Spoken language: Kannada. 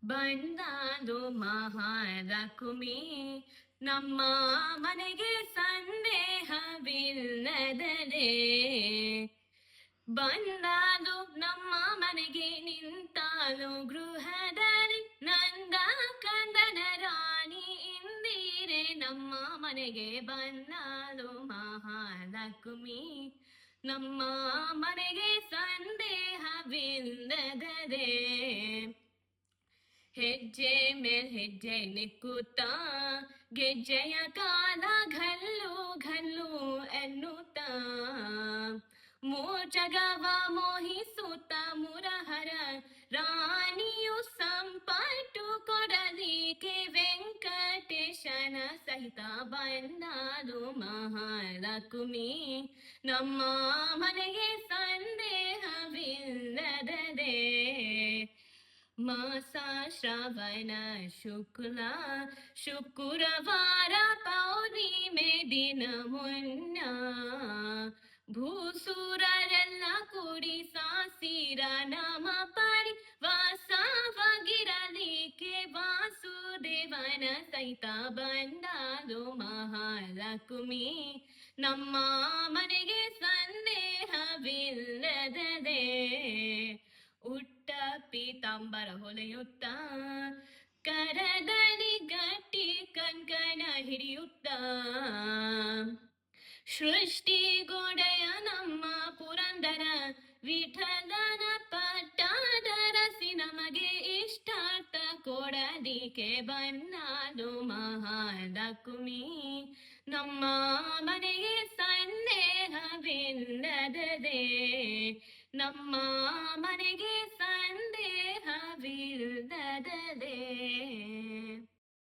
ಬಂದಾದು ಮಹಾಲಕ್ಷ್ಮಿ ನಮ್ಮ ಮನೆಗೆ ಸಂದೇಹವಿಲ್ಲದರೆ ಬಂದಾದು ನಮ್ಮ ಮನೆಗೆ ನಿಂತಾಲು ಗೃಹದಲ್ಲಿ ನಂದ ಕಂದನ ರಾಣಿ ಇಂದಿರೆ ನಮ್ಮ ಮನೆಗೆ ಬಂದಾಲು ಮಹಾಲಕ್ಷ್ಮಿ ನಮ್ಮ ಮನೆಗೆ ಸಂದೇಹವಿಲ್ಲದರೆ ಹೆಜ್ಜೆ ಮೇಲ್ ಹೆಜ್ಜೆ ನಿಕ್ಕುತ್ತಾ ಗೆಜ್ಜೆಯ ಕಾಲ ಘಲ್ಲು ಘಲ್ಲು ಎನ್ನುತ್ತಾ ಮೂರ್ಜಗವ ಮೋಹಿಸುತ್ತ ಮುರಹರ ರಾಣಿಯು ಸಂಪಟ್ಟು ಕೊಡಲಿಕ್ಕೆ ವೆಂಕಟೇಶನ ಸಹಿತ ಬಂದಾದು ಮಹಾಲಕ್ಷ್ಮಿ ನಮ್ಮ ಮನೆಗೆ ಸಂದೇಹವಿಲ್ಲದರೆ ಮಾಸ ಶ್ರವಣ ಶುಕ್ಲ ಶುಕ್ರವಾರ ಪೌರ್ಣಿಮೆ ದಿನ ಮುನ್ನ ಭೂಸುರರೆಲ್ಲ ಕೂಡಿ ಸಾಸಿರ ನಾಮ ಪಡಿ ವಾಸವಾಗಿರಲಿಕ್ಕೆ ವಾಸುದೇವನ ಸಹಿತ ಬಂದಾದು ಮಹಾಲಕ್ಷ್ಮಿ ನಮ್ಮ ಮನೆಗೆ ಸಂದೇಹವಿಲ್ಲದರೆ ಉಟ್ಟ ಪೀತಾಂಬರ ಹೊಲೆಯುತ್ತ ಕರದಲ್ಲಿ ಗಟ್ಟಿ ಕಣ್ಕಣ ಹಿಡಿಯುತ್ತ ಸೃಷ್ಟಿ ಗೋಡೆಯ ನಮ್ಮ ಪುರಂದರ ವಿಠಲನ ಪಟ್ಟಾದರಸಿ ನಮಗೆ ಇಷ್ಟಾರ್ಥ ಕೊಡಲಿಕ್ಕೆ ಬಂದಾದು ಮಹಾಲಕ್ಷ್ಮಿ ನಮ್ಮ ಮನೆಗೆ ಸಂದೇಹವಿಲ್ಲದರೆ ನಮ್ಮ ಮನೆಗೆ ಸಂದೇಹವಿಲ್ಲದರೆ